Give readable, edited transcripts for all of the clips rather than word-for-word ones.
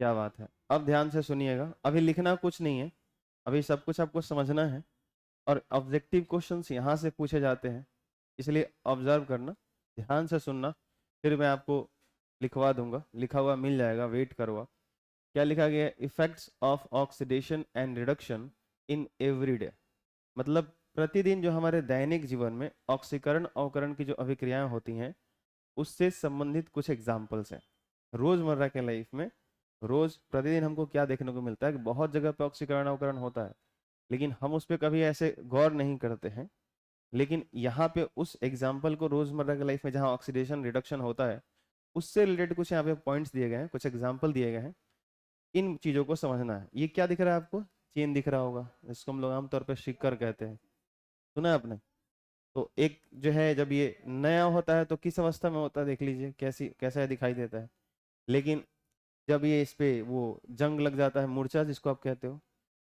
क्या बात है। अब ध्यान से सुनिएगा, अभी लिखना कुछ नहीं है, अभी सब कुछ आपको समझना है और ऑब्जेक्टिव क्वेश्चंस यहाँ से पूछे जाते हैं, इसलिए ऑब्जर्व करना, ध्यान से सुनना, फिर मैं आपको लिखवा दूंगा, लिखा हुआ मिल जाएगा, वेट करो आप। क्या लिखा गया है? Effects of oxidation and reduction in everyday, मतलब प्रतिदिन जो हमारे दैनिक जीवन में ऑक्सीकरण अवकरण की जो अभिक्रियाएं होती हैं उससे संबंधित कुछ एग्जाम्पल्स हैं। रोजमर्रा के लाइफ में रोज प्रतिदिन हमको क्या देखने को मिलता है कि बहुत जगह पे ऑक्सीकरण अवकरण होता है, लेकिन हम उस पर कभी ऐसे गौर नहीं करते हैं। लेकिन यहाँ पे उस एग्जाम्पल को रोजमर्रा के लाइफ में जहाँ ऑक्सीडेशन रिडक्शन होता है उससे रिलेटेड कुछ यहाँ पे पॉइंट्स दिए गए हैं, कुछ एग्जाम्पल दिए गए हैं, इन चीजों को समझना है। ये क्या दिख रहा है आपको? चेन दिख रहा होगा, इसको हम लोग आमतौर पर शिक्कर कहते हैं, सुना है आपने? तो एक जो है जब ये नया होता है तो किस अवस्था में होता है देख लीजिए, कैसी कैसा दिखाई देता है। लेकिन जब ये इस पे वो जंग लग जाता है, मूर्छा जिसको आप कहते हो,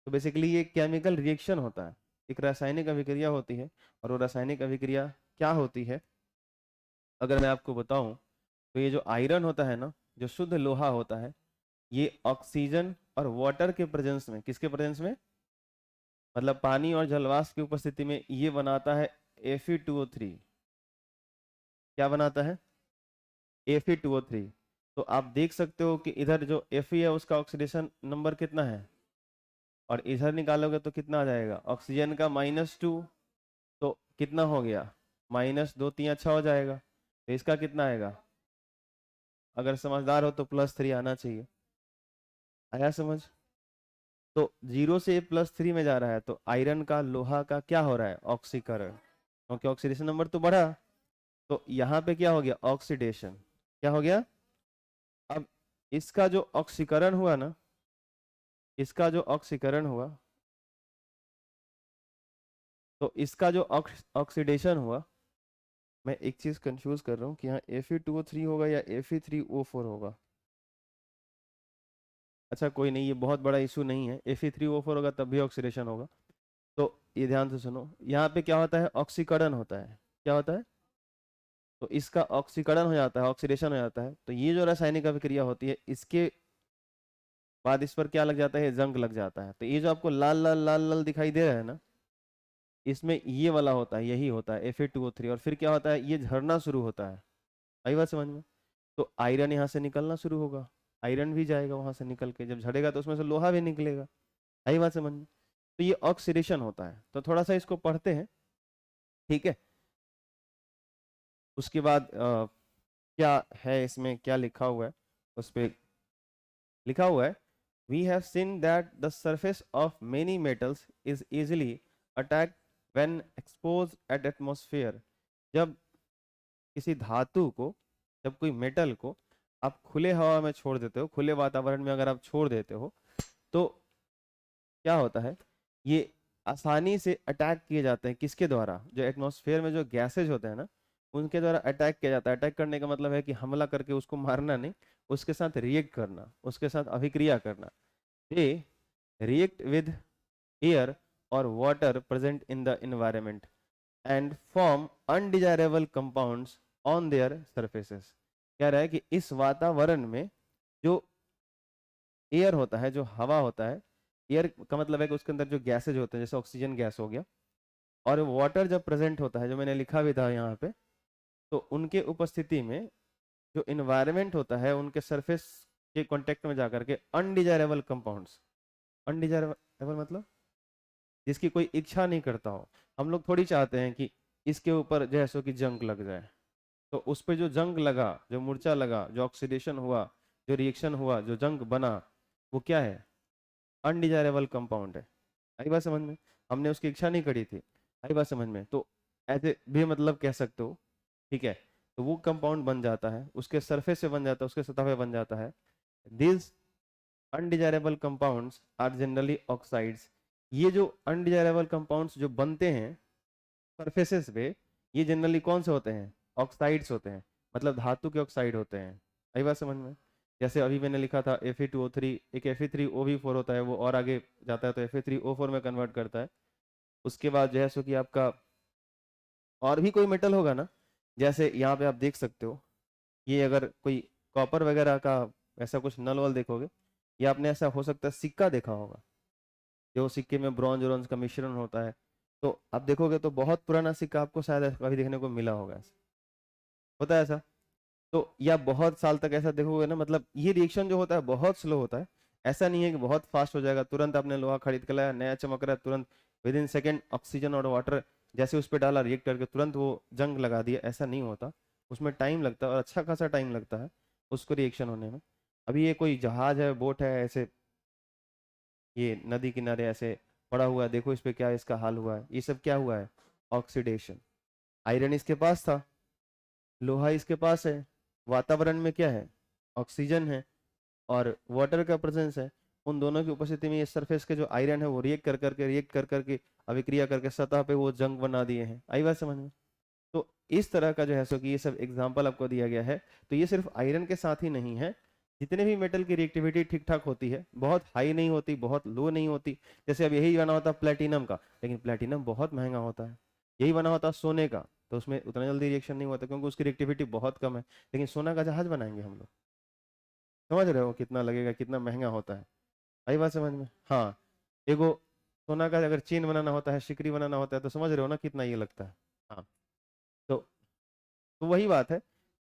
तो बेसिकली ये केमिकल रिएक्शन होता है, एक रासायनिक अभिक्रिया होती है। और वो रासायनिक अभिक्रिया क्या होती है अगर मैं आपको बताऊं, तो ये जो आयरन होता है ना, जो शुद्ध लोहा होता है, ये ऑक्सीजन और वाटर के प्रेजेंस में, किसके प्रेजेंस में, मतलब पानी और जलवाष्प की उपस्थिति में ये बनाता है Fe2O3। क्या बनाता है? Fe2O3। तो आप देख सकते हो कि इधर जो Fe है उसका ऑक्सीडेशन नंबर कितना है, और इधर निकालोगे तो कितना आ जाएगा, ऑक्सीजन का -2, तो कितना हो गया, -2 3 अच्छा हो जाएगा। तो इसका कितना आएगा, अगर समझदार हो तो +3 आना चाहिए। आया समझ? तो 0 से +3 में जा रहा है, तो आयरन का, लोहा का क्या हो रहा है, ऑक्सीकरण, क्योंकि ऑक्सीडेशन नंबर तो बढ़ा। तो यहाँ पे क्या हो गया, ऑक्सीडेशन। क्या हो गया? अब इसका जो ऑक्सीकरण हुआ ना, इसका जो ऑक्सीकरण हुआ, तो इसका जो ऑक्सीडेशन हुआ, मैं एक चीज कंफ्यूज कर रहा हूँ कि यहाँ Fe2O3 होगा या Fe3O4 होगा। अच्छा कोई नहीं, ये बहुत बड़ा इशू नहीं है, Fe3O4 होगा तब भी ऑक्सीडेशन होगा। तो ये ध्यान से सुनो, यहाँ पे क्या होता है, ऑक्सीकरण होता है। क्या होता है? तो इसका ऑक्सीकरण हो जाता है, ऑक्सीडेशन हो जाता है, तो ये जो रासायनिक अभिक्रिया होती है इसके बाद इस पर क्या लग जाता है, जंग लग जाता है। तो ये जो आपको लाल लाल लाल लाल दिखाई दे रहा है ना, इसमें ये वाला होता है, यही होता है Fe2O3। और फिर क्या होता है, ये झरना शुरू होता है। आई बात समझ में? तो आयरन यहाँ से निकलना शुरू होगा, आयरन भी जाएगा वहां से निकल के, जब झड़ेगा तो उसमें से लोहा भी निकलेगा। आई बात समझ में? तो ये ऑक्सीडेशन होता है, तो थोड़ा सा इसको पढ़ते हैं, ठीक है। उसके बाद क्या है इसमें, क्या लिखा हुआ है उस पर, लिखा हुआ है, we have seen that the surface of many metals is easily attacked when exposed at atmosphere। जब किसी धातु को, जब कोई मेटल को आप खुले हवा में छोड़ देते हो, खुले वातावरण में अगर आप छोड़ देते हो, तो क्या होता है, ये आसानी से अटैक किए जाते हैं। किसके द्वारा? जो एटमॉस्फेयर में जो गैसेज होते हैं ना, उनके द्वारा अटैक किया जाता है। अटैक करने का मतलब है कि हमला करके उसको मारना नहीं, उसके साथ रिएक्ट करना, उसके साथ अभिक्रिया करना। दे रिएक्ट विद एयर और water present in the environment and form undesirable compounds on their surfaces. कह रहा है कि इस वातावरण में जो एयर होता है, जो हवा होता है, एयर का मतलब है कि उसके अंदर जो गैसेज होते हैं, जैसे ऑक्सीजन गैस हो गया, और वाटर जब प्रेजेंट होता है, जो मैंने लिखा भी था यहाँ पे, तो उनके उपस्थिति में जो इन्वायरमेंट होता है उनके सरफेस के कांटेक्ट में जाकर के अनडिजायरेबल कंपाउंड्स, अनडिजायरेबल मतलब जिसकी कोई इच्छा नहीं करता हो। हम लोग थोड़ी चाहते हैं कि इसके ऊपर जैसो कि जंग लग जाए, तो उस पर जो जंग लगा, जो मूर्छा लगा, जो ऑक्सीडेशन हुआ, जो रिएक्शन हुआ, जो जंग बना, वो क्या है, अनडिजायरेबल कंपाउंड है। आई बात समझ में? हमने उसकी इच्छा नहीं करी थी। आई बात समझ में? तो ऐसे भी मतलब कह सकते हो, ठीक है। तो वो कंपाउंड बन जाता है, उसके सरफेस से बन जाता है, उसके सतह पे बन जाता है। This undesirable compounds are generally oxides. ये जो अनडिजायरेबल कंपाउंड्स जो बनते हैं सरफेसेस पे, ये जनरली कौन से होते हैं, ऑक्साइड्स होते हैं, मतलब धातु के ऑक्साइड होते हैं। आई बात समझ में? जैसे अभी मैंने लिखा था Fe2O3, एक Fe3O भी4 होता है, वो और आगे जाता है तो Fe3O4 में कन्वर्ट करता है। उसके बाद जो है सो कि आपका और भी कोई मेटल होगा ना, जैसे यहाँ पे आप देख सकते हो, ये अगर कोई कॉपर वगैरह का ऐसा कुछ नल वल देखोगे, या आपने ऐसा हो सकता है सिक्का देखा होगा, जो सिक्के में ब्रॉन्ज ऑरेंज का मिश्रण होता है, तो आप देखोगे तो बहुत पुराना सिक्का आपको शायद कभी देखने को मिला होगा, ऐसा होता है ऐसा। तो या बहुत साल तक ऐसा देखोगे ना, मतलब ये रिएक्शन जो होता है बहुत स्लो होता है। ऐसा नहीं है कि बहुत फास्ट हो जाएगा, तुरंत आपने लोहा खरीद के लाया, नया चमक रहा है, तुरंत विद इन सेकेंड ऑक्सीजन और वाटर जैसे उस पर डाला, रिएक्ट करके तुरंत वो जंग लगा दिया, ऐसा नहीं होता। उसमें टाइम लगता है और अच्छा खासा टाइम लगता है उसको रिएक्शन होने में। अभी ये कोई जहाज है, बोट है, ऐसे ये नदी किनारे ऐसे पड़ा हुआ है, देखो इस पे क्या इसका हाल हुआ है, ये सब क्या हुआ है, ऑक्सीडेशन। आयरन इसके पास था, लोहा इसके पास है, वातावरण में क्या है, ऑक्सीजन है और वाटर का प्रेजेंस है। उन दोनों की उपस्थिति में ये सरफेस के जो आयरन है वो रिएक्ट कर करके अभिक्रिया करके सतह पे वो जंग बना दिए हैं। आई बात समझ में? तो इस तरह का जो है सो कि ये सब एग्जांपल आपको दिया गया है। तो ये सिर्फ आयरन के साथ ही नहीं है, जितने भी मेटल की रिएक्टिविटी ठीक ठाक होती है, बहुत हाई नहीं होती, बहुत लो नहीं होती। जैसे अब यही बना होता प्लेटिनम का, लेकिन प्लेटिनम बहुत महंगा होता है। यही बना होता सोने का, तो उसमें उतना जल्दी रिएक्शन नहीं होता क्योंकि उसकी रिएक्टिविटी बहुत कम है। लेकिन सोना का जहाज बनाएंगे हम लोग, समझ रहे हो कितना लगेगा, कितना महंगा होता है। आई बात समझ में? हाँ, एगो सोना का अगर चेन बनाना होता है, सिकड़ी बनाना होता है, तो समझ रहे हो ना कितना ये लगता है। हाँ, तो वही बात है।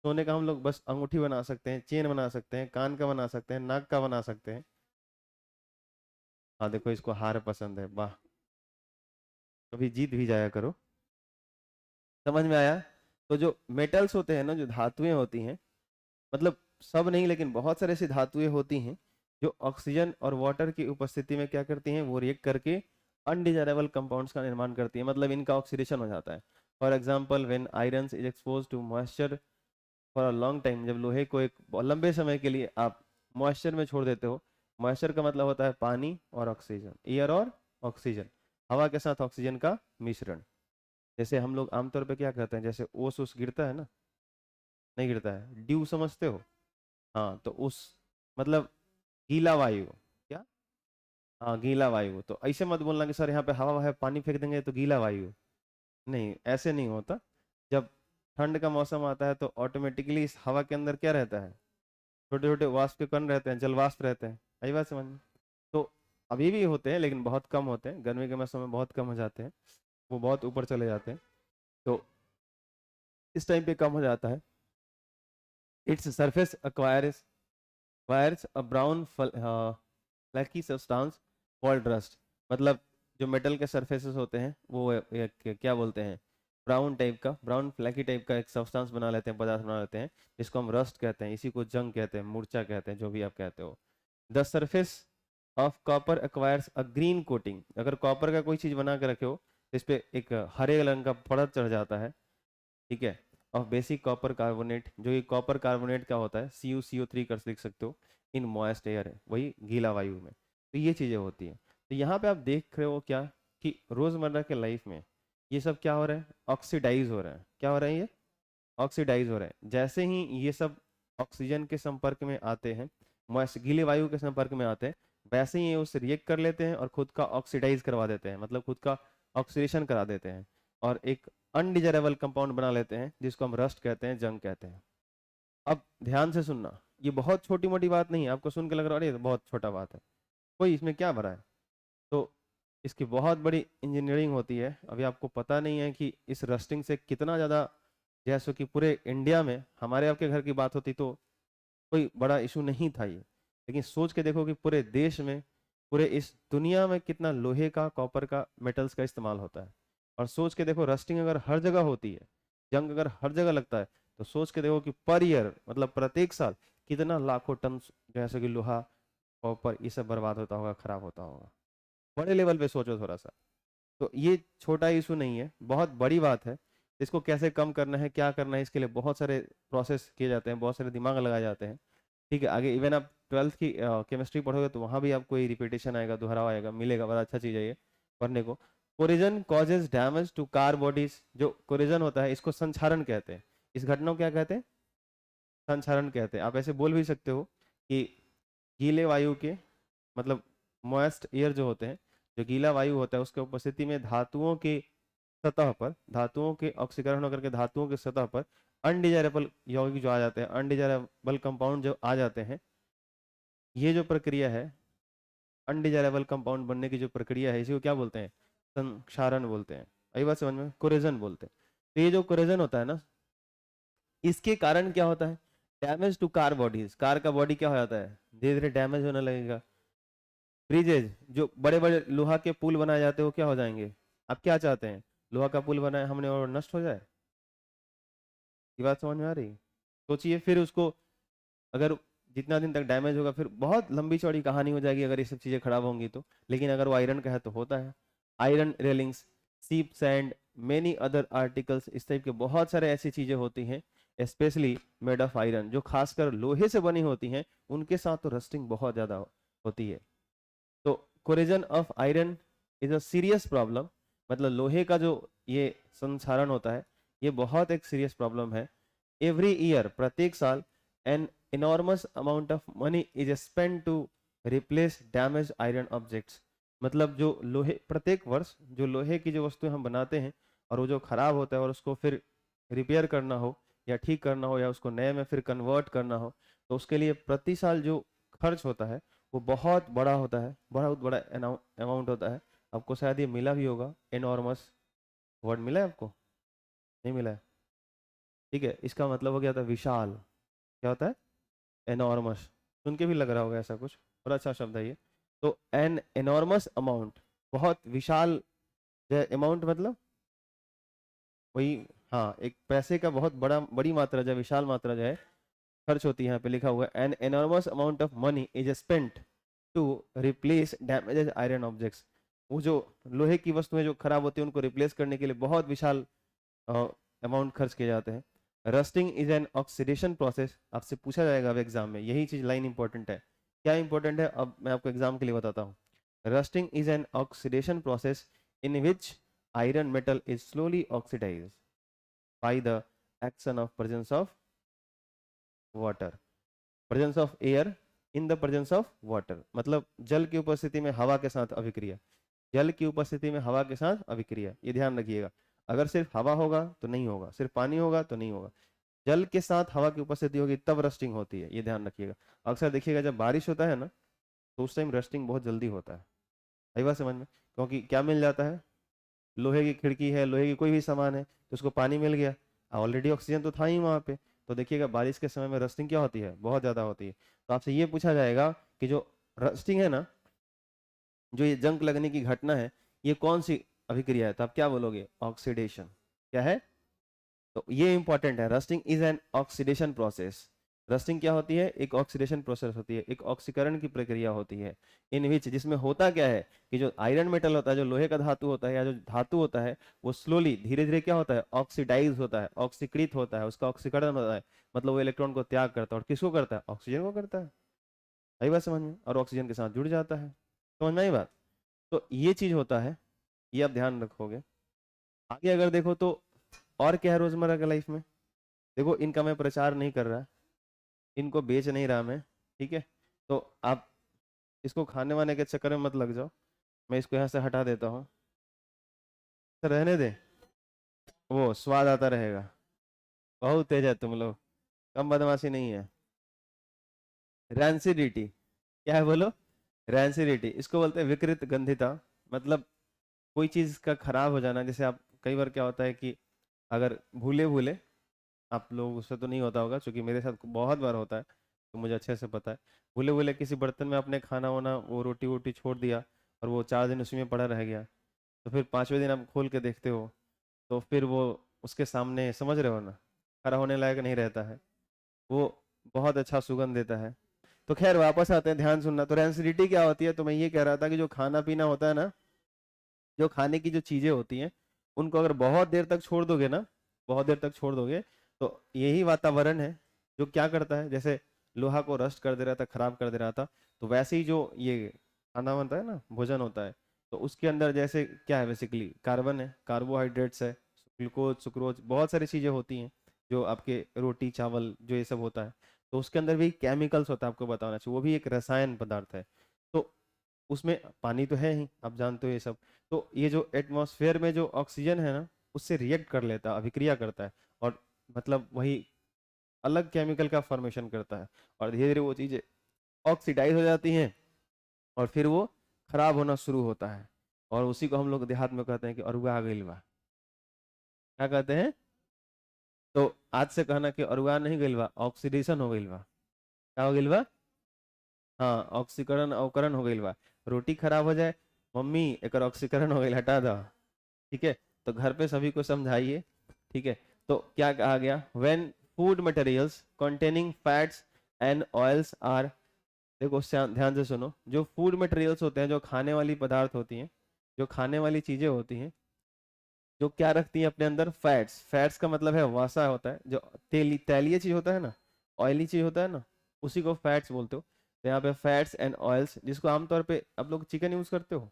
सोने का हम लोग बस अंगूठी बना सकते हैं, चेन बना सकते हैं, कान का बना सकते हैं, नाक का बना सकते हैं। हाँ देखो, इसको हार पसंद है, वाह, कभी जीत भी जाया करो। समझ में आया? तो जो मेटल्स होते हैं ना, जो धातुएं होती हैं, मतलब सब नहीं लेकिन बहुत सारे ऐसी धातुएं होती हैं जो ऑक्सीजन और वाटर की उपस्थिति में क्या करती हैं, वो रिएक्ट करके अनडिजायरेबल कंपाउंड्स का निर्माण करती है, मतलब इनका ऑक्सीडेशन हो जाता है। For example, when iron is expose to moisture for a long time, जब लोहे को एक लंबे समय के लिए आप मॉइस्चर में छोड़ देते हो, मॉइस्चर का मतलब होता है पानी और ऑक्सीजन, एयर और ऑक्सीजन, हवा के साथ ऑक्सीजन का मिश्रण। जैसे हम लोग आमतौर पे क्या करते हैं, जैसे ओस ओस गिरता है ना, नहीं गिरता है, ड्यू समझते हो? हाँ, तो उस मतलब गीला वायु, क्या? हाँ, गीला वायु। तो ऐसे मत बोलना कि सर यहाँ पे हवा है, पानी फेंक देंगे तो गीला वायु, नहीं, ऐसे नहीं होता। जब ठंड का मौसम आता है तो ऑटोमेटिकली इस हवा के अंदर क्या रहता है, छोटे छोटे वाष्प के कण रहते हैं, जल वाष्प रहते हैं। आई बात समझ में? तो अभी भी होते हैं लेकिन बहुत कम होते हैं, गर्मी के मौसम में बहुत कम हो जाते हैं, वो बहुत ऊपर चले जाते हैं, तो इस टाइम पे कम हो जाता है। Its surface acquires a brown flaky substance called rust, मतलब जो मेटल के सरफेसेस होते हैं वो क्या बोलते हैं, ब्राउन टाइप का, ब्राउन फ्लैकी टाइप का एक सब्सटेंस बना लेते हैं, पदार्थ बना लेते हैं, जिसको हम रस्ट कहते हैं, इसी को जंग कहते हैं, मूर्छा कहते हैं, जो भी आप कहते हो। The surface of copper acquires a green coating, अगर कॉपर का कोई चीज बना के रखे हो तो इस पे एक हरे रंग का परत चढ़ जाता है, ठीक है, ऑफ बेसिक कॉपर कार्बोनेट, जो ये कॉपर कार्बोनेट का होता है, CuCO3 कर लिख सकते हो, इन मॉइस्ट एयर है, वही गीला वायु में। तो ये चीज़ें होती हैं। तो यहाँ पे आप देख रहे हो क्या कि रोज़मर्रा के लाइफ में ये सब क्या हो रहा है, ऑक्सीडाइज हो रहा है। क्या हो रहा है ये? ऑक्सीडाइज हो रहा है। जैसे ही ये सब ऑक्सीजन के संपर्क में आते हैं, मॉइस्ट गीले वायु के संपर्क में आते हैं, वैसे ही ये उससे रिएक्ट कर लेते हैं और खुद का ऑक्सीडाइज करवा देते हैं, मतलब खुद का ऑक्सीडेशन करा देते हैं और एक अनडिजायरेबल कंपाउंड बना लेते हैं, जिसको हम रस्ट कहते हैं, जंग कहते हैं। अब ध्यान से सुनना, ये बहुत छोटी मोटी बात नहीं है, आपको सुन के लग रहा है अरे ये तो बहुत छोटा बात है, कोई इसमें क्या भरा है, तो इसकी बहुत बड़ी इंजीनियरिंग होती है। अभी आपको पता नहीं है कि इस रस्टिंग से कितना ज़्यादा, जैसे कि पूरे इंडिया में हमारे आपके घर की बात होती तो कोई बड़ा इशू नहीं था ये, लेकिन सोच के देखो कि पूरे देश में, पूरे इस दुनिया में कितना लोहे का, कॉपर का, मेटल्स का इस्तेमाल होता है। और सोच के देखो, रस्टिंग अगर हर जगह होती है, जंग अगर हर जगह लगता है, तो सोच के देखो कि पर ईयर, मतलब प्रत्येक साल कितना लाखों टन जैसे कि लोहा, कॉपर, ये सब बर्बाद होता होगा, खराब होता होगा। बड़े लेवल पे सोचो थोड़ा सा। तो ये छोटा इशू नहीं है, बहुत बड़ी बात है। इसको कैसे कम करना है, क्या करना है, इसके लिए बहुत सारे प्रोसेस किए जाते हैं, बहुत सारे दिमाग लगाए जाते हैं। ठीक है, आगे इवन आप 12th की केमिस्ट्री पढ़ोगे तो वहाँ भी आपको ये रिपीटेशन आएगा, दोहराव आएगा, मिलेगा, बड़ा अच्छा चीज़ है ये पढ़ने को। Corrosion causes damage to car bodies, जो कोरिजन होता है इसको संक्षारण कहते हैं। इस घटना को क्या कहते हैं? संक्षारण कहते हैं। आप ऐसे बोल भी सकते हो कि गीले वायु के, मतलब मॉइस्ट एयर जो होते हैं, जो गीला वायु होता है उसके उपस्थिति में धातुओं के सतह पर, धातुओं के ऑक्सीकरण होकर के धातुओं के सतह पर अनडिजायरेबल यौगिक जो आ जाते हैं, अनडिजायरेबल कंपाउंड जो आ जाते हैं, ये जो प्रक्रिया है, अनडिजायरेबल कंपाउंड बनने की जो प्रक्रिया है, इसी को क्या बोलते हैं? संक्षारण बोलते हैं। आई बात समझ में? कोरेजन बोलते हैं। तो ये जो कोरेजन होता है ना, इसके कारण क्या होता है? Damage to car bodies. Car का बॉडी क्या हो जाता है? धीरे धीरे डैमेज होने लगेगा। ब्रिजेज, जो बड़े बड़े लोहा के पुल बनाए जाते हैं, वो क्या हो जाएंगे? आप क्या चाहते हैं? लोहा का पुल बनाए हमने और नष्ट हो जाए? ये बात समझ में आ रही? सोचिए, फिर उसको अगर जितना दिन तक डैमेज होगा, फिर बहुत लंबी चौड़ी कहानी हो जाएगी अगर ये सब चीजें खराब होंगी तो। लेकिन अगर वो आयरन का है तो होता है। आयरन रेलिंग्स, सीप सैंड, मेनी अदर आर्टिकल्स, इस टाइप के बहुत सारे ऐसी चीजें होती हैं स्पेशली मेड ऑफ आयरन, जो खासकर लोहे से बनी होती हैं, उनके साथ तो रस्टिंग बहुत ज्यादा होती है। तो corrosion of iron is a serious problem. मतलब लोहे का जो ये संक्षारण होता है, ये बहुत एक सीरियस प्रॉब्लम है। एवरी ईयर, प्रत्येक साल, N enormous amount of money is spent to replace damaged iron objects। मतलब जो लोहे, प्रत्येक वर्ष जो लोहे की जो वस्तुएं हम बनाते हैं और वो जो खराब होता है और उसको फिर रिपेयर करना हो या ठीक करना हो या उसको नए में फिर कन्वर्ट करना हो, तो उसके लिए प्रति साल जो खर्च होता है वो बहुत बड़ा होता है, बहुत बड़ा अमाउंट होता है। आपको शायद ये मिला भी होगा, एनॉर्मस वर्ड मिला है आपको? नहीं मिला है? ठीक है, इसका मतलब हो गया था विशाल। क्या होता है? एनॉर्मस। सुन के भी लग रहा होगा ऐसा कुछ, और अच्छा शब्द है ये। तो एन एनॉर्मस अमाउंट, बहुत विशाल अमाउंट, मतलब वही, हाँ, एक पैसे का बहुत बड़ी मात्रा जो है, विशाल मात्रा जो है खर्च होती है। यहाँ पे लिखा हुआ है an enormous amount of money is spent to replace damaged iron objects. वो जो लोहे की वस्तुएं जो खराब होती है उनको रिप्लेस करने के लिए बहुत विशाल अमाउंट खर्च किए जाते हैं। Rusting is an oxidation process. आपसे पूछा जाएगा अब एग्जाम में, यही चीज लाइन इंपॉर्टेंट है। क्या इंपॉर्टेंट है अब मैं आपको एग्जाम के लिए बताता हूँ। Rusting is an oxidation process in which iron metal is slowly oxidise by the action of presence of water, presence of air in the presence of water. मतलब जल की उपस्थिति में हवा के साथ अभिक्रिया, जल की उपस्थिति में हवा के साथ अभिक्रिया, ये ध्यान रखिएगा। अगर सिर्फ हवा होगा तो नहीं होगा, सिर्फ पानी होगा तो नहीं होगा, जल के साथ हवा की उपस्थिति होगी तब रस्टिंग होती है, ये ध्यान रखिएगा। अक्सर देखिएगा जब बारिश होता है ना, तो उस टाइम रस्टिंग बहुत जल्दी होता है। आई बात समझ में? क्योंकि क्या मिल जाता है? लोहे की खिड़की है, लोहे की कोई भी सामान है, तो उसको पानी मिल गया, ऑलरेडी ऑक्सीजन तो था ही वहां पे। तो देखिएगा बारिश के समय में रस्टिंग क्या होती है? बहुत ज्यादा होती है। तो आपसे ये पूछा जाएगा कि जो रस्टिंग है ना, जो ये जंग लगने की घटना है, ये कौन सी अभिक्रिया है? तो आप क्या बोलोगे? ऑक्सीडेशन। क्या है? तो ये इंपॉर्टेंट है, rusting is an oxidation process. Rusting क्या होती है? एक ऑक्सीडेशन प्रोसेस होती है, एक ऑक्सीकरण की प्रक्रिया होती है। इन विच, जिसमें होता क्या है कि जो आयरन मेटल होता है, जो लोहे का धातु होता है या जो धातु होता है, वो स्लोली, धीरे धीरे क्या होता है? ऑक्सीडाइज होता है, ऑक्सीकृत होता है, उसका ऑक्सीकरण होता है। मतलब वो इलेक्ट्रॉन को त्याग करता है, और किसको करता है? ऑक्सीजन को करता है। आई बात समझ में? और ऑक्सीजन के साथ जुड़ जाता है। समझ में आई बात? तो ये चीज होता है, ये आप ध्यान रखोगे। आगे अगर देखो तो और क्या है रोजमर्रा के लाइफ में। देखो, इनका मैं प्रचार नहीं कर रहा, इनको बेच नहीं रहा मैं, ठीक है? तो आप इसको खाने वाने के चक्कर में मत लग जाओ, मैं इसको यहाँ से हटा देता हूँ। तो रहने दे, वो स्वाद आता रहेगा। बहुत तेज है तुम लोग, कम बदमाशी नहीं है। रैंसिडिटी, क्या है बोलो? रैंसिडिटी, इसको बोलते हैं विकृत गंधिता। मतलब कोई चीज का खराब हो जाना। जैसे आप, कई बार क्या होता है कि अगर भूले भूले, आप लोग उससे तो नहीं होता होगा, क्योंकि मेरे साथ बहुत बार होता है, तो मुझे अच्छे से पता है। भूले भूले किसी बर्तन में आपने खाना वाना, वो रोटी वोटी छोड़ दिया, और वो 4 दिन उसी में पड़ा रह गया, तो फिर 5वें दिन आप खोल के देखते हो, तो फिर वो उसके सामने, समझ रहे हो ना, खड़ा होने लायक नहीं रहता है। वो बहुत अच्छा सुगंध देता है। तो खैर वापस आते हैं, ध्यान सुनना। तो रेंसिडिटी क्या होती है? तो मैं ये कह रहा था कि जो खाना पीना होता है ना, जो खाने की जो चीजें होती हैं, उनको अगर बहुत देर तक छोड़ दोगे ना, बहुत देर तक छोड़ दोगे, तो यही वातावरण है जो क्या करता है, जैसे लोहा को रस्ट कर दे रहा था, खराब कर दे रहा था, तो वैसे ही जो ये खाना बनता है ना, भोजन होता है, तो उसके अंदर जैसे क्या है, बेसिकली कार्बन है, कार्बोहाइड्रेट्स है, ग्लूकोज, सुक्रोज, बहुत सारी चीजें होती हैं जो आपके रोटी चावल जो ये सब होता है, तो उसके अंदर भी केमिकल्स होता है, आपको बताना चाहिए, वो भी एक रसायन पदार्थ है। तो उसमें पानी तो है ही, आप जानते हो ये सब। तो ये जो एटमॉस्फेयर में जो ऑक्सीजन है ना, उससे रिएक्ट कर लेता है, अभिक्रिया करता है, और मतलब वही अलग केमिकल का फॉर्मेशन करता है, और धीरे धीरे वो चीजें ऑक्सीडाइज हो जाती हैं और फिर वो खराब होना शुरू होता है, और उसी को हम लोग देहात में कहते हैं कि अरुआ गइल बा। क्या कहते हैं? तो आज से कहना कि अरुआ नहीं गइल बा, ऑक्सीडेशन हो गइल बा। क्या हो गइल बा? हाँ, ऑक्सीकरण अवकरण हो गइल बा। रोटी खराब हो जाए, मम्मी एक ऑक्सीकरण हो गइल, हटा दो। ठीक है, तो घर पे सभी को समझाइए। ठीक है, तो क्या कहा गया? When food materials containing fats and oils are, देखो ध्यान से सुनो, जो फूड मटेरियल्स होते हैं, जो खाने वाली पदार्थ होती हैं, जो खाने वाली चीजें होती हैं, जो क्या रखती हैं अपने अंदर? फैट्स। फैट्स का मतलब है वसा होता है, जो तैलीय चीज होता है ना, ऑयली चीज होता है ना, उसी को फैट्स बोलते हो। तो यहाँ पे फैट्स एंड ऑयल्स, जिसको आमतौर पे आप लोग चिकन यूज करते हो,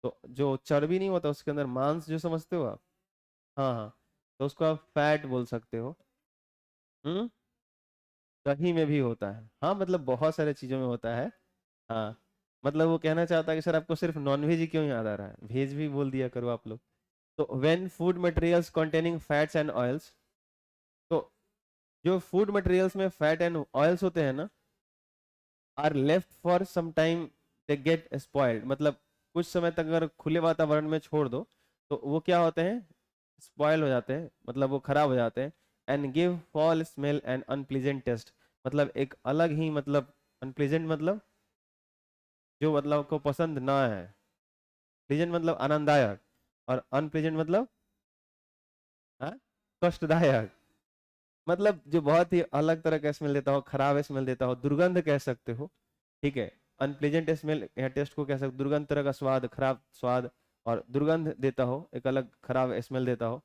तो जो चर्बी नहीं होता उसके अंदर मांस जो समझते हो आप, हाँ हाँ, तो उसको आप फैट बोल सकते हो। हम्म, दही में भी होता है, हाँ, मतलब बहुत सारे चीजों में होता है। हाँ, मतलब वो कहना चाहता है कि सर आपको सिर्फ नॉनवेज ही क्यों याद आ रहा है, वेज भी बोल दिया करो आप लोग। तो when food materials containing fats and oils, तो जो फूड मटेरियल्स में फैट एंड ऑयल्स होते हैं ना, are left for some time, they get spoiled, मतलब कुछ समय तक अगर खुले वातावरण में छोड़ दो तो वो क्या होते हैं? स्पॉइल हो जाते हैं, मतलब वो खराब हो जाते हैं। And give foul smell and unpleasant taste, मतलब एक अलग ही, मतलब अनप्लीजेंट मतलब जो मतलब को पसंद ना है, प्लीजेंट मतलब आनंददायक, और अनप्लीजेंट मतलब हाँ, कष्टदायक, मतलब जो बहुत ही अलग तरह का स्मेल देता हो, खराब स्मेल देता हो, दुर्गंध कह सकते हो। ठीक है, अनप्लेजेंट स्मेल या टेस्ट को कह सकते हो, दुर्गंध तरह का स्वाद, खराब स्वाद, और दुर्गंध देता हो, एक अलग खराब स्मेल देता हो।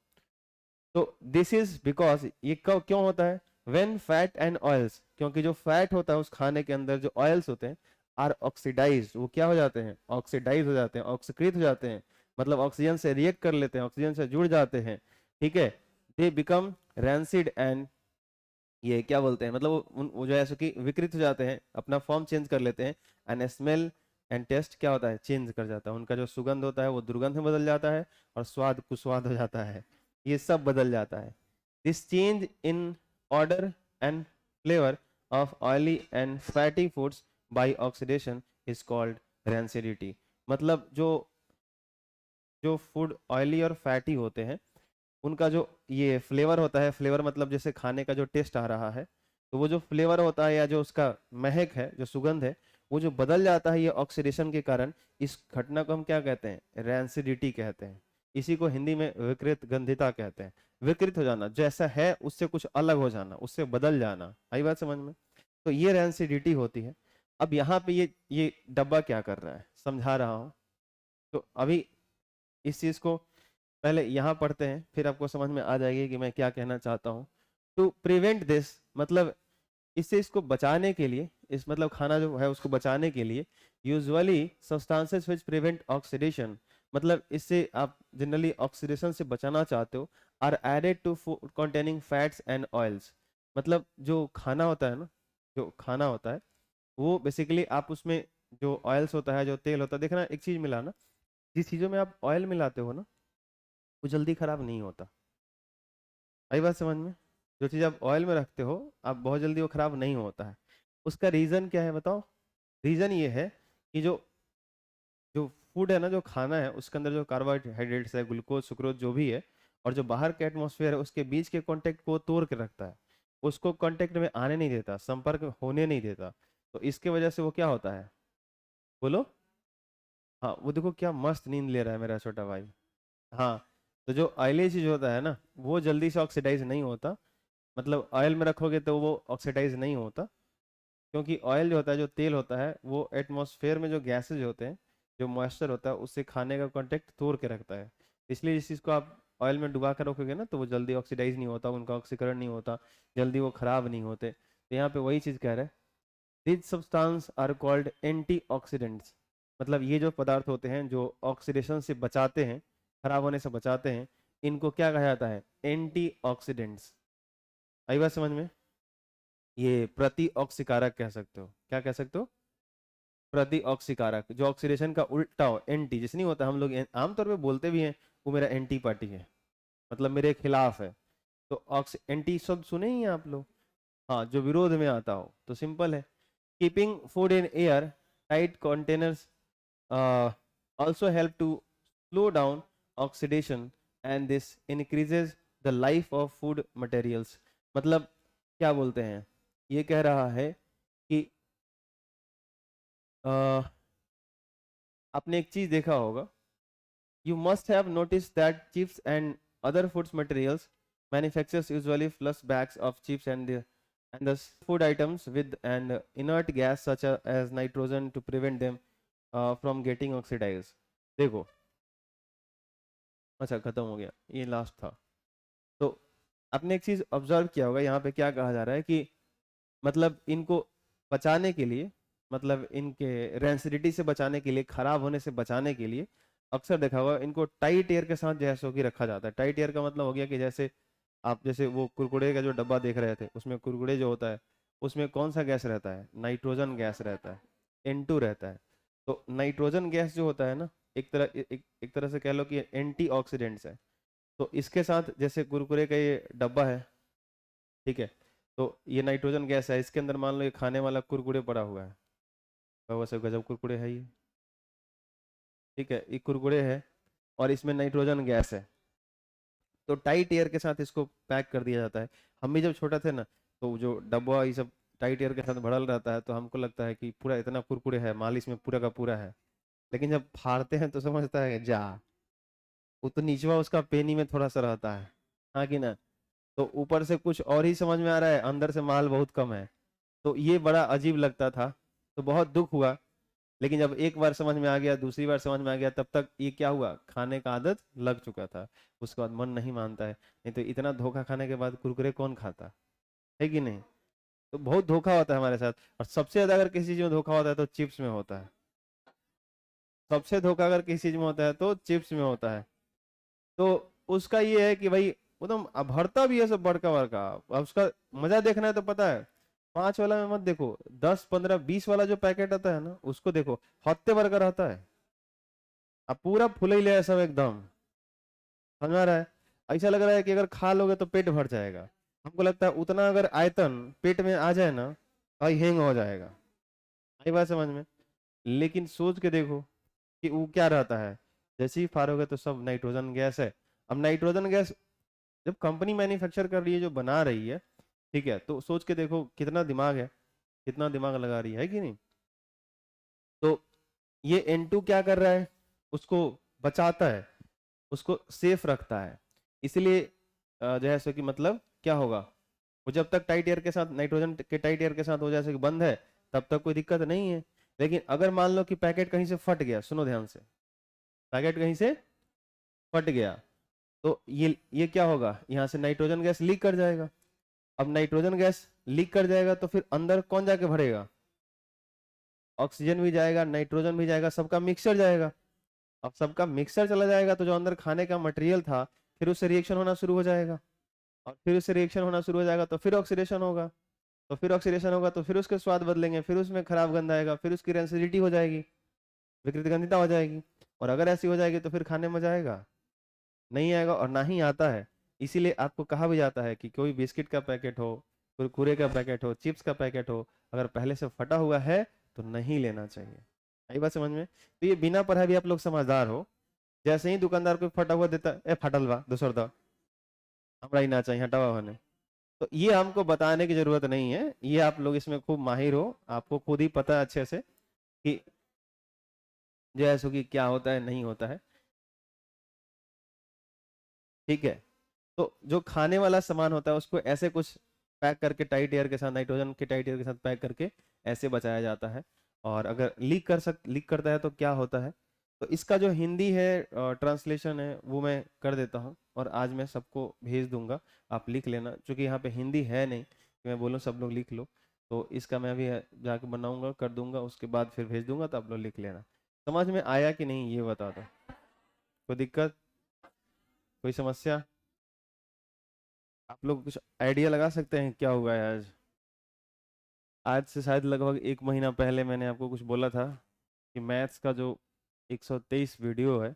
तो दिस इज बिकॉज, ये क्यों होता है? व्हेन फैट एंड ऑयल्स, क्योंकि जो फैट होता है उस खाने के अंदर, जो ऑयल्स होते हैं, आर ऑक्सीडाइज, वो क्या हो जाते हैं? ऑक्सीडाइज हो जाते हैं, ऑक्सीकृत हो जाते हैं, मतलब ऑक्सीजन से रिएक्ट कर लेते हैं, ऑक्सीजन से जुड़ जाते हैं। ठीक है, दे बिकम रैंसिड एंड, ये क्या बोलते हैं, मतलब वो जो है सो कि विकृत हो जाते हैं, अपना फॉर्म चेंज कर लेते हैं। एंड स्मेल एंड टेस्ट क्या होता है? चेंज कर जाता है, उनका जो सुगंध होता है वो दुर्गंध में बदल जाता है, और स्वाद कुस्वाद हो जाता है, ये सब बदल जाता है। This change in order and flavour of oily and fatty foods by oxidation is called rancidity, मतलब जो जो फूड ऑयली और फैटी होते हैं, उनका जो ये फ्लेवर होता है, फ्लेवर मतलब जैसे खाने का जो टेस्ट आ रहा है, तो वो जो फ्लेवर होता है या जो उसका महक है, जो सुगंध है, वो जो बदल जाता है ये ऑक्सीडेशन के कारण, इस घटना को हम क्या कहते हैं? रैंसिडिटी कहते हैं। इसी को हिंदी में विकृत गंधिता कहते हैं। विकृत हो जाना, जैसा है उससे कुछ अलग हो जाना, उससे बदल जाना। आई बात समझ में? तो ये रैंसिडिटी होती है। अब यहाँ पे ये डब्बा क्या कर रहा है, समझा रहा हूँ। तो अभी इस चीज को पहले यहाँ पढ़ते हैं, फिर आपको समझ में आ जाएगी कि मैं क्या कहना चाहता हूँ। टू प्रिवेंट दिस, मतलब इससे, इसको बचाने के लिए, इस मतलब खाना जो है उसको बचाने के लिए, usually substances which prevent oxidation, मतलब इससे आप जनरली ऑक्सीडेशन से बचाना चाहते हो, are added to food containing fats and oils, मतलब जो खाना होता है ना, जो खाना होता है वो बेसिकली आप उसमें जो ऑयल्स होता है, जो तेल होता है, देखना एक चीज मिलाना, जिस चीजों में आप ऑयल मिलाते हो ना, वो जल्दी खराब नहीं होता। आई बात समझ में? जो चीज़ आप ऑयल में रखते हो, आप बहुत जल्दी वो खराब नहीं होता है। उसका रीज़न क्या है बताओ? रीज़न ये है कि जो जो फूड है ना, जो खाना है, उसके अंदर जो कार्बोहाइड्रेट्स है, ग्लूकोज, सुक्रोज जो भी है, और जो बाहर के एटमॉस्फेयर है, उसके बीच के कांटेक्ट को तोड़ के रखता है, उसको कांटेक्ट में आने नहीं देता, संपर्क होने नहीं देता। तो इसके वजह से वो क्या होता है? बोलो। हाँ, वो देखो क्या मस्त नींद ले रहा है मेरा छोटा भाई। हाँ, तो जो ऑयली चीज होता है ना, वो जल्दी से ऑक्सीडाइज नहीं होता, मतलब ऑयल में रखोगे तो वो ऑक्सीडाइज नहीं होता, क्योंकि ऑयल जो होता है, जो तेल होता है, वो एटमॉस्फेयर में जो गैसेज होते हैं, जो मॉइस्चर होता है, उससे खाने का कांटेक्ट तोड़ के रखता है। इसलिए इस चीज़ को आप ऑयल में डुबा कर रखोगे ना, तो वो जल्दी ऑक्सीडाइज नहीं होता, उनका ऑक्सीकरण नहीं होता, जल्दी वो खराब नहीं होते। तो यहाँ पे वही चीज़ कह रहे हैं, these substance are called antioxidants, मतलब ये जो पदार्थ होते हैं जो ऑक्सीडेशन से बचाते हैं, खराब होने से बचाते हैं, इनको क्या कहा जाता है? एंटीऑक्सीडेंट्स। आई बात समझ में? ये प्रति ऑक्सीकारक कह सकते हो। क्या कह सकते हो? प्रति ऑक्सीकारक, जो ऑक्सीडेशन का उल्टा हो, एंटी, जैसे नहीं होता, हम लोग आमतौर पे बोलते भी हैं वो मेरा एंटी पार्टी है, मतलब मेरे खिलाफ है। तो ऑक्सी एंटी शब्द सुने ही हैं आप लोग? हाँ, जो विरोध में आता हो, तो सिंपल है। keeping food in air tight containers also help to slow down oxidation, and this increases the life of food materials. मतलब क्या बोलते हैं, ये कह रहा है कि आपने एक चीज देखा होगा, you must have noticed that chips and other foods materials manufacturers usually flush bags of chips and the food items with an inert gas such as nitrogen to prevent them from getting oxidized. देखो, अच्छा खत्म हो गया, ये last था। तो आपने एक चीज ऑब्जर्व किया होगा, यहाँ पे क्या कहा जा रहा है कि मतलब इनको बचाने के लिए, मतलब इनके रेंसिडिटी से बचाने के लिए, खराब होने से बचाने के लिए अक्सर देखा होगा इनको टाइट एयर के साथ जैसे कि रखा जाता है। टाइट एयर का मतलब हो गया कि जैसे आप जैसे वो कुरकुरे का जो डब्बा देख रहे थे, उसमें कुरकुरे जो होता है उसमें कौन सा गैस रहता है, नाइट्रोजन गैस रहता है, N2 रहता है। तो नाइट्रोजन गैस जो होता है ना, एक तरह से कह लो कि एंटीऑक्सीडेंट्स है। तो इसके साथ जैसे कुरकुरे का ये डब्बा है, ठीक है, तो ये नाइट्रोजन गैस है, इसके अंदर मान लो ये खाने वाला कुरकुरे पड़ा हुआ है, तो वैसे गजब कुरकुरे है ये, ठीक है, ये कुरकुरे है और इसमें नाइट्रोजन गैस है। तो टाइट एयर के साथ इसको पैक कर दिया जाता है। हम भी जब छोटा थे ना, तो जो डब्बा ये सब टाइट एयर के साथ भरल रहता है, तो हमको लगता है कि पूरा इतना कुरकुरे है, माल इसमें पूरा का पूरा है। लेकिन जब फाड़ते हैं तो समझता है जा, वो तो निचवा उसका पेनी में थोड़ा सा रहता है, हाँ कि ना। तो ऊपर से कुछ और ही समझ में आ रहा है, अंदर से माल बहुत कम है। तो ये बड़ा अजीब लगता था, तो बहुत दुख हुआ। लेकिन जब एक बार समझ में आ गया, दूसरी बार समझ में आ गया, तब तक ये क्या हुआ, खाने का आदत लग चुका था। उसके बाद मन नहीं मानता है, नहीं तो इतना धोखा खाने के बाद कुरकुरे कौन खाता है कि नहीं। तो बहुत धोखा होता है हमारे साथ। और सबसे ज्यादा अगर किसी चीज में धोखा होता है तो चिप्स में होता है। सबसे धोखा अगर किसी चीज में होता है तो चिप्स में होता है। तो उसका ये है कि भाई वो तो भरता भी है सब बड़का बड़का। अब उसका मजा देखना है तो पता है, 5 वाला में मत देखो, 10 15 20 वाला जो पैकेट आता है ना, उसको देखो, हत्ते भर का रहता है। अब पूरा फूल ही ले सब एकदम, समझ में आ रहा है। ऐसा लग रहा है कि अगर खा लोगे तो पेट भर जाएगा। हमको लगता है उतना अगर आयतन पेट में आ जाए ना, भाई हैंग हो जाएगा। आई बात समझ में। लेकिन सोच के देखो कि वो क्या रहता है, जैसे ही फाड़ोगे तो सब नाइट्रोजन गैस है। अब नाइट्रोजन गैस जब कंपनी मैन्युफैक्चर कर रही है, जो बना रही है, ठीक है, तो सोच के देखो कितना दिमाग है, कितना दिमाग लगा रही है कि नहीं। तो ये N2 क्या कर रहा है, उसको बचाता है, उसको सेफ रखता है। इसलिए जैसे कि मतलब क्या होगा, वो जब तक टाइट एयर के साथ, नाइट्रोजन के टाइट एयर के साथ हो जैसे कि बंद है, तब तक कोई दिक्कत नहीं है। लेकिन अगर मान लो कि पैकेट कहीं से फट गया, सुनो ध्यान से, पैकेट कहीं से फट गया, तो ये क्या होगा, यहाँ से नाइट्रोजन गैस लीक कर जाएगा। अब नाइट्रोजन गैस लीक कर जाएगा तो फिर अंदर कौन जाके भरेगा, ऑक्सीजन भी जाएगा, नाइट्रोजन भी जाएगा, सबका मिक्सचर जाएगा। अब सबका मिक्सचर चला जाएगा तो जो अंदर खाने का मटेरियल था, फिर उससे रिएक्शन होना शुरू हो जाएगा। और फिर उससे रिएक्शन होना शुरू हो जाएगा तो फिर ऑक्सीडेशन होगा। तो फिर ऑक्सीडेशन होगा तो फिर उसके स्वाद बदलेंगे, फिर उसमें खराब गंध आएगा, फिर उसकी रेंसिडिटी हो जाएगी, विकृत गंधिता हो जाएगी। और अगर ऐसी हो जाएगी तो फिर खाने में मजा आएगा, नहीं आएगा, और ना ही आता है। इसीलिए आपको कहा भी जाता है कि कोई बिस्किट का पैकेट हो, कुरकुरे का पैकेट हो, चिप्स का पैकेट हो, अगर पहले से फटा हुआ है तो नहीं लेना चाहिए। आई बात समझ में। तो ये बिना पढ़ाई भी आप लोग समझदार हो। जैसे ही दुकानदार कोई फटा हुआ देता है, ए फटल बा दूसर दो, हमरा ही ना चाहिए, हटावा होने। तो ये हमको बताने की जरूरत नहीं है, ये आप लोग इसमें खूब माहिर हो, आपको खुद ही पता है अच्छे से कि जैसो कि क्या होता है नहीं होता है, ठीक है। तो जो खाने वाला सामान होता है उसको ऐसे कुछ पैक करके टाइट एयर के साथ, नाइट्रोजन के टाइट एयर के साथ पैक करके ऐसे बचाया जाता है। और अगर लीक करता है तो क्या होता है। तो इसका जो हिंदी है ट्रांसलेशन है वो मैं कर देता हूँ, और आज मैं सबको भेज दूंगा, आप लिख लेना, क्योंकि यहाँ पे हिंदी है नहीं कि मैं बोलूँ सब लोग लिख लो। तो इसका मैं अभी जाके बनाऊंगा, कर दूंगा, उसके बाद फिर भेज दूंगा, तो आप लोग लिख लेना। समझ में आया कि नहीं ये बता दो, कोई दिक्कत, कोई समस्या। आप लोग कुछ आइडिया लगा सकते हैं क्या हुआ है आज। आज से शायद लगभग 1 महीना पहले मैंने आपको कुछ बोला था कि मैथ्स का जो 123 वीडियो है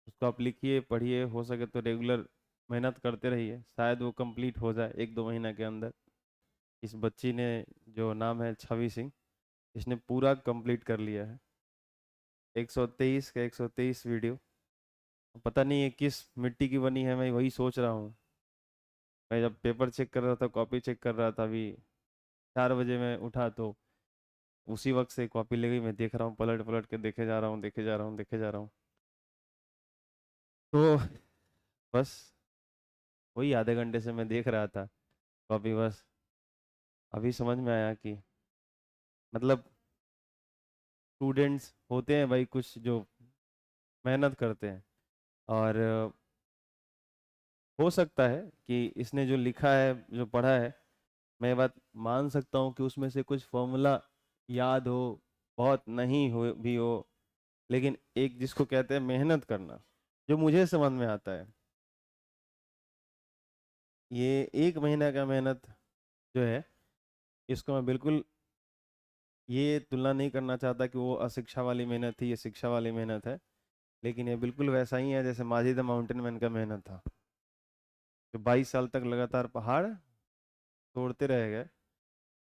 उसको आप लिखिए, पढ़िए, हो सके तो रेगुलर मेहनत करते रहिए, शायद वो कंप्लीट हो जाए 1-2 महीना के अंदर। इस बच्ची ने, जो नाम है छवि सिंह, इसने पूरा कंप्लीट कर लिया है। 123 का 123 वीडियो। पता नहीं ये किस मिट्टी की बनी है, मैं वही सोच रहा हूँ। मैं जब पेपर चेक कर रहा था, कॉपी चेक कर रहा था, अभी 4 बजे मैं उठा तो उसी वक्त से कॉपी ले गई। मैं देख रहा हूँ, पलट पलट के देखे जा रहा हूँ, देखे जा रहा हूँ, देखे जा रहा हूँ। तो बस वही आधे घंटे से मैं देख रहा था कॉपी। बस अभी समझ में आया कि मतलब स्टूडेंट्स होते हैं भाई कुछ जो मेहनत करते हैं, और हो सकता है कि इसने जो लिखा है, जो पढ़ा है, मैं ये बात मान सकता हूँ कि उसमें से कुछ फॉर्मूला याद हो, बहुत नहीं हो भी हो, लेकिन एक जिसको कहते हैं मेहनत करना, जो मुझे समझ में आता है, ये 1 महीना का मेहनत जो है, इसको मैं बिल्कुल ये तुलना नहीं करना चाहता कि वो अशिक्षा वाली मेहनत थी, ये शिक्षा वाली मेहनत है। लेकिन ये बिल्कुल वैसा ही है जैसे माजी द माउंटेन मैन का मेहनत था, जो 22 साल तक लगातार पहाड़ तोड़ते रह गए।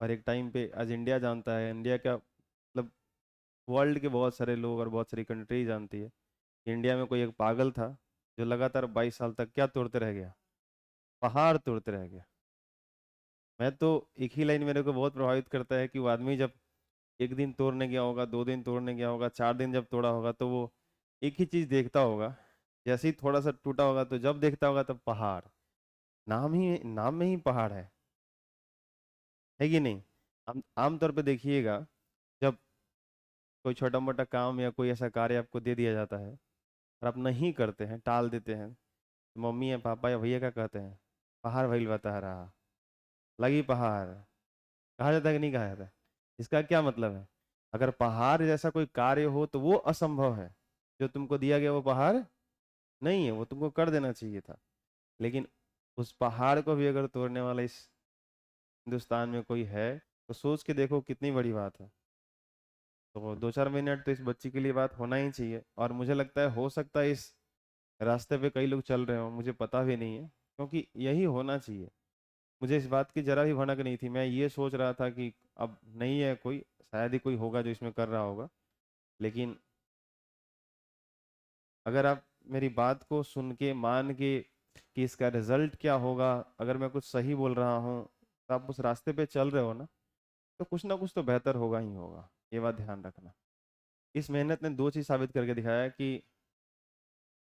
और एक टाइम पे आज इंडिया जानता है, इंडिया का मतलब वर्ल्ड के बहुत सारे लोग और बहुत सारी कंट्री जानती है कि इंडिया में कोई एक पागल था जो लगातार 22 साल तक क्या तोड़ते रह गया, पहाड़ तोड़ते रह गया। मैं तो एक ही लाइन मेरे को बहुत प्रभावित करता है कि वो आदमी जब एक दिन तोड़ने गया होगा, 2 दिन तोड़ने गया होगा, 4 दिन जब तोड़ा होगा, तो वो एक ही चीज देखता होगा। जैसे ही थोड़ा सा टूटा होगा तो जब देखता होगा तब पहाड़, नाम में ही पहाड़ है कि नहीं। आमतौर पे देखिएगा, जब कोई छोटा मोटा काम या कोई ऐसा कार्य आपको दे दिया जाता है और आप नहीं करते हैं, टाल देते हैं, तो मम्मी या पापा या भैया क्या कहते हैं? पहाड़ भइल बता रहा, लगी पहाड़। कहा जाता है कि नहीं कहा जाता है? इसका क्या मतलब है? अगर पहाड़ जैसा कोई कार्य हो तो वो असंभव है, जो तुमको दिया गया वो पहाड़ नहीं है, वो तुमको कर देना चाहिए था। लेकिन उस पहाड़ को भी अगर तोड़ने वाला इस हिंदुस्तान में कोई है, तो सोच के देखो कितनी बड़ी बात है। तो 2-4 मिनट तो इस बच्ची के लिए बात होना ही चाहिए। और मुझे लगता है हो सकता है इस रास्ते पे कई लोग चल रहे हो, मुझे पता भी नहीं है, क्योंकि यही होना चाहिए। मुझे इस बात की जरा भी भनक नहीं थी। मैं ये सोच रहा था कि अब नहीं है कोई, शायद ही कोई होगा जो इसमें कर रहा होगा। लेकिन अगर आप मेरी बात को सुन के मान के कि इसका रिजल्ट क्या होगा, अगर मैं कुछ सही बोल रहा हूँ, तो आप उस रास्ते पे चल रहे हो ना कुछ तो बेहतर होगा ही होगा। ये बात ध्यान रखना। इस मेहनत ने 2 चीज़ साबित करके दिखाया कि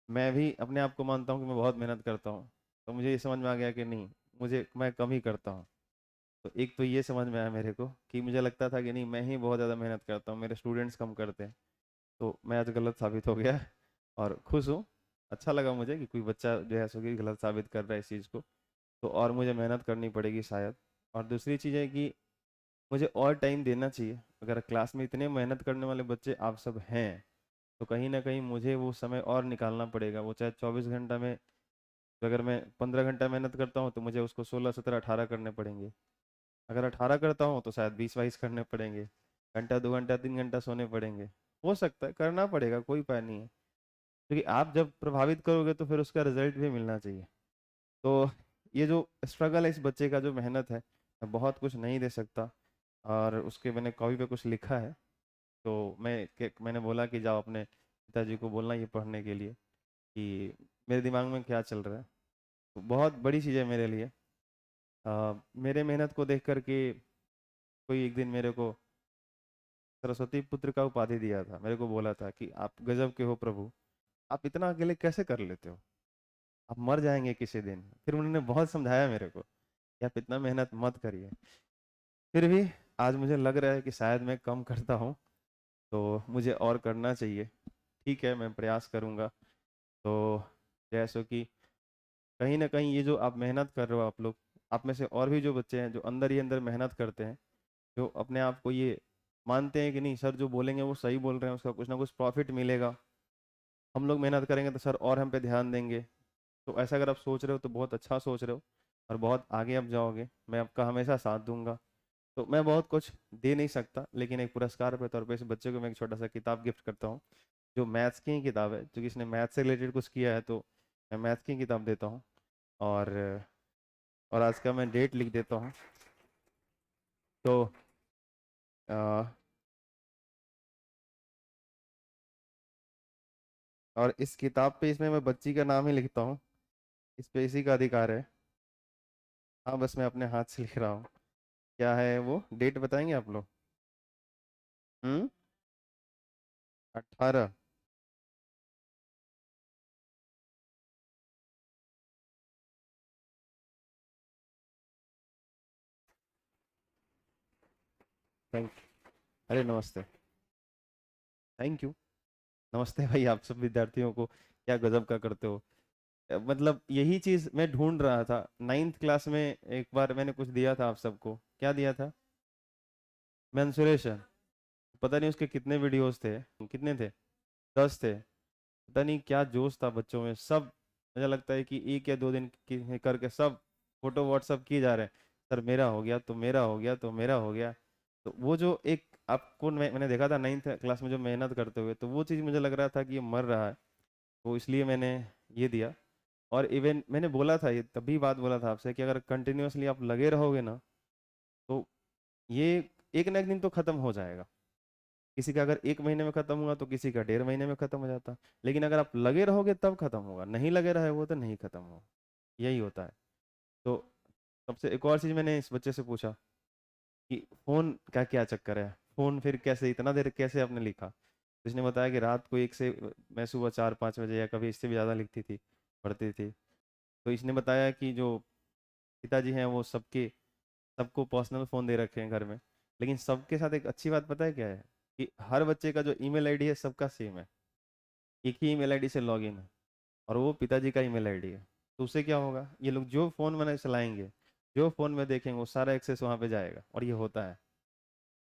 मैं भी अपने आप को मानता हूँ कि मैं बहुत मेहनत करता हूँ, तो मुझे ये समझ में आ गया कि नहीं, मैं कम ही करता हूँ। तो एक तो ये समझ में आया मेरे को कि मुझे लगता था कि नहीं, मैं ही बहुत ज़्यादा मेहनत करता हूँ, मेरे स्टूडेंट्स कम करते हैं। तो मैं आज गलत साबित हो गया और खुश हूँ। अच्छा लगा मुझे कि कोई बच्चा जो है सो कि गलत साबित कर रहा है इस चीज़ को। तो और मुझे मेहनत करनी पड़ेगी शायद। और दूसरी चीज़ है कि मुझे और टाइम देना चाहिए। अगर क्लास में इतने मेहनत करने वाले बच्चे आप सब हैं, तो कहीं ना कहीं मुझे वो समय और निकालना पड़ेगा। वो चाहे 24 घंटा में, तो अगर मैं 15 घंटा मेहनत करता हूँ तो मुझे उसको 16, 17, 18 करने पड़ेंगे। अगर 18 करता हूँ तो शायद 20, 22 करने पड़ेंगे। घंटा, 2 घंटा, 3 घंटा सोने पड़ेंगे। हो सकता है, करना पड़ेगा, कोई उपाय नहीं है। क्योंकि आप जब प्रभावित करोगे तो फिर उसका रिजल्ट भी मिलना चाहिए। तो ये जो स्ट्रगल है इस बच्चे का, जो मेहनत है, मैं बहुत कुछ नहीं दे सकता। और उसके मैंने कॉपी पे कुछ लिखा है, तो मैंने बोला कि जाओ अपने पिताजी को बोलना ये पढ़ने के लिए कि मेरे दिमाग में क्या चल रहा है। तो बहुत बड़ी चीज़ है मेरे लिए। मेरे मेहनत को देख करके कोई एक दिन मेरे को सरस्वती पुत्र का उपाधि दिया था। मेरे को बोला था कि आप गजब के हो प्रभु, आप इतना अकेले कैसे कर लेते हो, आप मर जाएंगे किसी दिन। फिर उन्होंने बहुत समझाया मेरे को कि आप इतना मेहनत मत करिए। फिर भी आज मुझे लग रहा है कि शायद मैं कम करता हूँ, तो मुझे और करना चाहिए। ठीक है, मैं प्रयास करूँगा। तो जैसे कि कहीं ना कहीं ये जो आप मेहनत कर रहे हो, आप लोग, आप में से और भी जो बच्चे हैं जो अंदर ही अंदर मेहनत करते हैं, जो अपने आप को ये मानते हैं कि नहीं सर जो बोलेंगे वो सही बोल रहे हैं, उसका कुछ ना कुछ प्रॉफिट मिलेगा, हम लोग मेहनत करेंगे तो सर और हम पे ध्यान देंगे। तो ऐसा अगर आप सोच रहे हो तो बहुत अच्छा सोच रहे हो और बहुत आगे आप जाओगे। मैं आपका हमेशा साथ दूंगा। तो मैं बहुत कुछ दे नहीं सकता, लेकिन एक पुरस्कार के तौर पे इस बच्चे को मैं एक छोटा सा किताब गिफ्ट करता हूँ, जो मैथ्स की ही किताब है, क्योंकि इसने मैथ्स से रिलेटेड कुछ किया है, तो मैं मैथ्स की किताब देता हूँ। और आज का मैं डेट लिख देता हूँ। तो और इस किताब पे इसमें मैं बच्ची का नाम ही लिखता हूँ, इस पे इसी का अधिकार है। हाँ बस मैं अपने हाथ से लिख रहा हूँ। क्या है वो डेट बताएंगे आप लोग? 18। थैंक अरे नमस्ते। Thank you. नमस्ते भाई, आप सब विद्यार्थियों को क्या गजब का करते हो। मतलब यही चीज मैं ढूंढ रहा था। नाइन्थ क्लास में एक बार मैंने कुछ दिया था आप सबको, क्या दिया था? मेंसुरेशन। पता नहीं उसके कितने वीडियोस थे, कितने थे? 10 थे। पता नहीं क्या जोश था बच्चों में सब। मुझे लगता है कि 1 या 2 दिन करके सब फोटो व्हाट्सअप किए जा रहे हैं। सर मेरा हो गया तो मेरा हो गया तो मेरा हो गया। तो वो जो एक आपको मैंने देखा था नाइन्थ क्लास में जो मेहनत करते हुए, तो वो चीज़ मुझे लग रहा था कि ये मर रहा है। तो इसलिए मैंने ये दिया। और इवन मैंने बोला था, ये तभी बात बोला था आपसे कि अगर कंटिन्यूअसली आप लगे रहोगे ना, तो ये एक ना एक दिन तो खत्म हो जाएगा। किसी का अगर 1 महीने में खत्म हुआ तो किसी का 1.5 महीने में खत्म हो जाता। लेकिन अगर आप लगे रहोगे तब खत्म होगा, नहीं लगे रहे वो तो नहीं खत्म होगा। यही होता है। तो सबसे एक और चीज मैंने इस बच्चे से पूछा कि फोन का क्या चक्कर है, फोन फिर कैसे इतना देर कैसे आपने लिखा? तो इसने बताया कि रात को 1 से मैं सुबह 4-5 बजे या कभी इससे भी ज़्यादा लिखती थी, पढ़ती थी। तो इसने बताया कि जो पिताजी हैं वो सबको पर्सनल फ़ोन दे रखे हैं घर में। लेकिन सबके साथ एक अच्छी बात पता है क्या है? कि हर बच्चे का जो ईमेल आईडी है सबका सेम है। एक ही ईमेल आईडी से लॉगिन है, और वो पिताजी का ईमेल आईडी है। तो उससे क्या होगा, ये लोग जो फ़ोन मैंने चलाएंगे, जो फ़ोन में देखेंगे वो सारा एक्सेस वहाँ पे जाएगा, और ये होता है।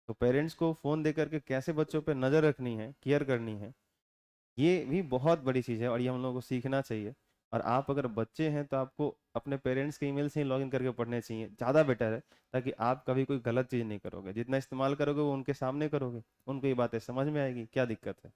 तो पेरेंट्स को फ़ोन दे करके कैसे बच्चों पे नज़र रखनी है, केयर करनी है, ये भी बहुत बड़ी चीज़ है, और ये हम लोगों को सीखना चाहिए। और आप अगर बच्चे हैं तो आपको अपने पेरेंट्स के ईमेल से ही लॉगिन करके पढ़ने चाहिए, ज़्यादा बेटर है। ताकि आप कभी कोई गलत चीज़ नहीं करोगे, जितना इस्तेमाल करोगे वो उनके सामने करोगे, उनको ये बातें समझ में आएगी, क्या दिक्कत है।